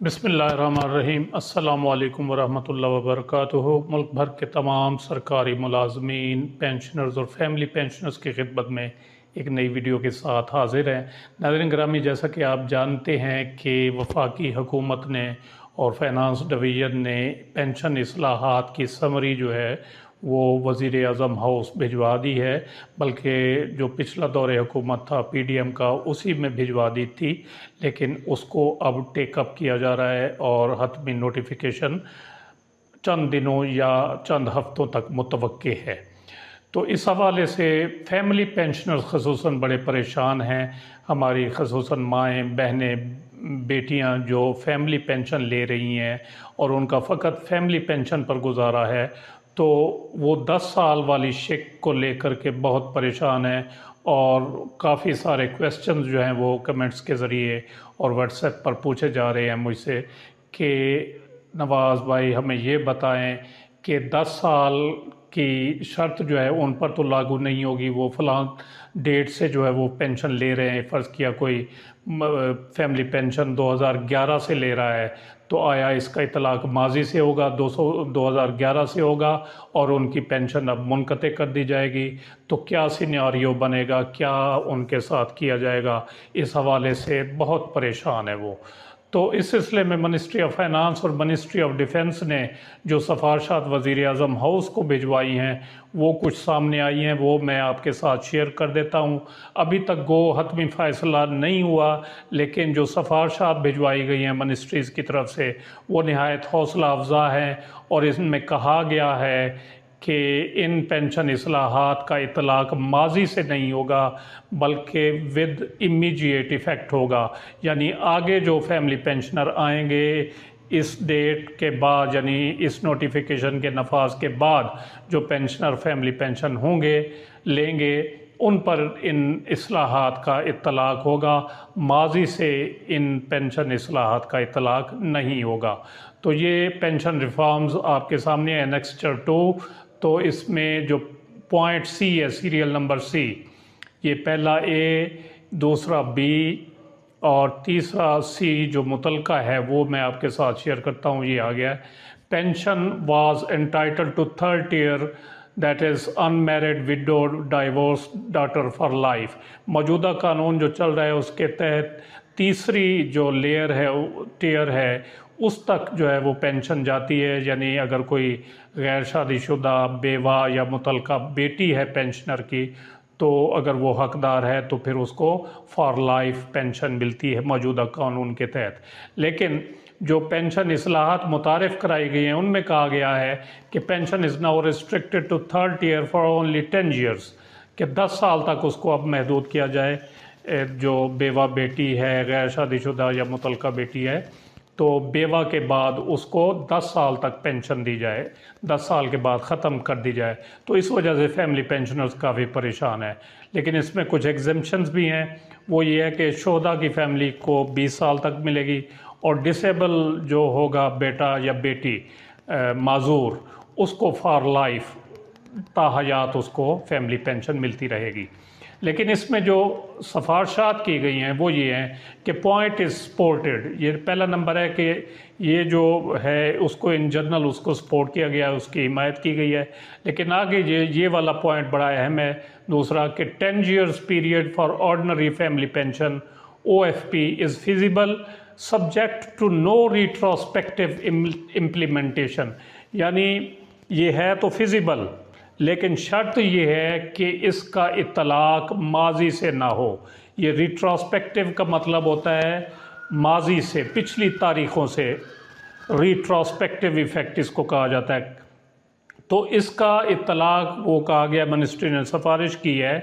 बिस्मिल्लाहिर्रहमानिर्रहीम। अस्सलामुअलैकुम वरहमतुल्लाहि वबरकातुहू। मुल्क भर के तमाम सरकारी मुलाजमीन, पेंशनर्स और फैमिली पेंशनर्स की खिदमत में एक नई वीडियो के साथ हाजिर हैं। नाज़रीन ग्रामी, जैसा कि आप जानते हैं कि वफाकी हुकूमत ने और फाइनेंस डिवीज़न ने पेंशन इस्लाहात की समरी जो है वो वज़ीर आज़म हाउस भिजवा दी है, बल्कि जो पिछला दौर हुकूमत था PDM का उसी में भिजवा दी थी, लेकिन उसको अब टेकअप किया जा रहा है और हतमी नोटिफिकेशन चंद दिनों या चंद हफ्तों तक मुतवक्के है। तो इस हवाले से फैमिली पेंशनर्स खसूसन बड़े परेशान हैं। हमारी खसूसन माएँ, बहनें, बेटियां जो फैमिली पेंशन ले रही हैं और उनका फ़कत फैमिली पेंशन पर गुजारा है, तो वो 10 साल वाली शिक को लेकर के बहुत परेशान हैं और काफ़ी सारे क्वेश्चंस जो हैं वो कमेंट्स के ज़रिए और व्हाट्सएप पर पूछे जा रहे हैं मुझसे कि नवाज़ भाई हमें ये बताएं कि 10 साल की शर्त जो है उन पर तो लागू नहीं होगी, वो फ़लाँ डेट से जो है वो पेंशन ले रहे हैं। फ़र्ज़ किया कोई फैमिली पेंशन 2011 से ले रहा है, तो आया इसका इतलाक़ माजी से होगा, 2011 से होगा और उनकी पेंशन अब मुनक़ते कर दी जाएगी। तो क्या सिनेरियो बनेगा, क्या उनके साथ किया जाएगा, इस हवाले से बहुत परेशान है वो। तो इस सिलसिले में मिनिस्ट्री ऑफ फाइनेंस और मिनिस्ट्री ऑफ डिफेंस ने जो सिफारिशात वज़ीर आज़म हाउस को भिजवाई हैं वो कुछ सामने आई हैं, वो मैं आपके साथ शेयर कर देता हूँ। अभी तक गो हतमी फ़ैसला नहीं हुआ, लेकिन जो सिफारिशात भिजवाई गई हैं मिनिस्ट्रीज़ की तरफ से वो नहायत हौसला अफ़ज़ा हैं और इसमें कहा गया है कि इन पेंशन इस्लाहात का इतलाक़ माजी से नहीं होगा बल्कि विद इमीडिएट इफ़ेक्ट होगा। यानी आगे जो फैमिली पेंशनर आएंगे इस डेट के बाद, यानी इस नोटिफिकेशन के नफाज के बाद जो पेंशनर फैमिली पेंशन होंगे लेंगे उन पर इन इस्लाहात का इतलाक़ होगा, माजी से इन पेंशन इस्लाहात का इतलाक़ नहीं होगा। तो ये पेंशन रिफॉर्म्स आपके सामने है, एनेक्स्चर 2। तो इसमें जो पॉइंट C है, सीरियल नंबर C, ये पहला A, दूसरा B और तीसरा C जो मुतलका है वो मैं आपके साथ शेयर करता हूँ। ये आ गया है, pension was entitled to third year that is unmarried widow divorce daughter for life. मौजूदा कानून जो चल रहा है उसके तहत तीसरी जो लेयर है, टीयर है, उस तक जो है वो पेंशन जाती है। यानी अगर कोई गैर शादीशुदा बेवा या मुतलका बेटी है पेंशनर की, तो अगर वो हकदार है तो फिर उसको फॉर लाइफ पेंशन मिलती है मौजूदा कानून के तहत। लेकिन जो पेंशन इस्लाहात मुतारिफ़ कराई गई हैं उनमें कहा गया है कि pension is now restricted to third year for only 10 years, कि 10 साल तक उसको अब महदूद किया जाए। जो बेवा बेटी है, गैर शादीशुदा या मुतलका बेटी है, तो बेवा के बाद उसको 10 साल तक पेंशन दी जाए, 10 साल के बाद ख़त्म कर दी जाए। तो इस वजह से फैमिली पेंशनर्स काफ़ी परेशान है। लेकिन इसमें कुछ एग्जेम्पशंस भी हैं। वो ये है कि शोहदा की फ़ैमिली को 20 साल तक मिलेगी और डिसेबल जो होगा बेटा या बेटी माजूर, उसको फॉर लाइफ ताहयात उसको फैमिली पेंशन मिलती रहेगी। लेकिन इसमें जो सिफारिशात की गई हैं वो ये हैं कि पॉइंट इज़ सपोर्टेड। ये पहला नंबर है कि ये जो है उसको इन जनरल उसको सपोर्ट किया गया है, उसकी हिमायत की गई है। लेकिन आगे ये वाला पॉइंट बड़ा अहम है, दूसरा, कि 10 years period for ordinary family pension OFP is feasible subject to no retrospective implementation. यानी ये है तो फिजिबल, लेकिन शर्त ये है कि इसका इतलाक़ माजी से ना हो। ये रिट्रोस्पेक्टिव का मतलब होता है माजी से, पिछली तारीख़ों से, रिट्रोस्पेक्टिव इफ़ेक्ट इसको कहा जाता है। तो इसका इतलाक़ वो कहा गया, मिनिस्ट्री ने सिफारिश की है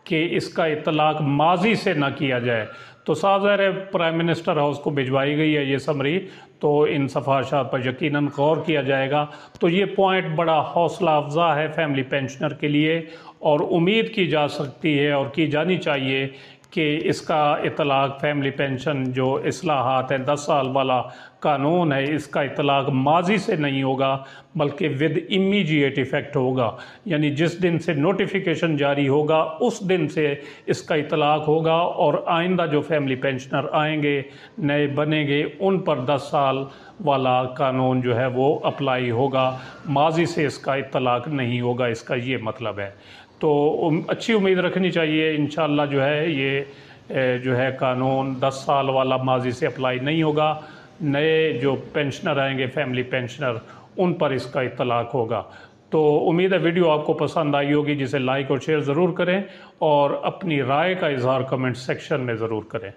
कि इसका इतलाक़ माजी से ना किया जाए। तो साज़र है प्राइम मिनिस्टर हाउस को भिजवाई गई है ये समरी, तो इन सिफारिशात पर यकीनन गौर किया जाएगा। तो ये पॉइंट बड़ा हौसला अफ़ज़ा है फैमिली पेंशनर के लिए और उम्मीद की जा सकती है और की जानी चाहिए कि इसका इतलाक़ फैमिली पेंशन जो इस्लाहात है 10 साल वाला कानून है इसका इतलाक़ माजी से नहीं होगा बल्कि विद इमीडिएट इफ़ेक्ट होगा, यानी जिस दिन से नोटिफिकेशन जारी होगा उस दिन से इसका इतलाक़ होगा और आइंदा जो फैमिली पेंशनर आएंगे नए बनेंगे उन पर 10 साल वाला कानून जो है वो अप्लाई होगा, माजी से इसका इतलाक़ नहीं होगा, इसका ये मतलब है। तो अच्छी उम्मीद रखनी चाहिए इंशाअल्लाह जो है ये जो है कानून 10 साल वाला माजी से अप्लाई नहीं होगा, नए जो पेंशनर आएंगे फैमिली पेंशनर उन पर इसका इतलाक़ होगा। तो उम्मीद है वीडियो आपको पसंद आई होगी, जिसे लाइक और शेयर ज़रूर करें और अपनी राय का इज़हार कमेंट सेक्शन में ज़रूर करें।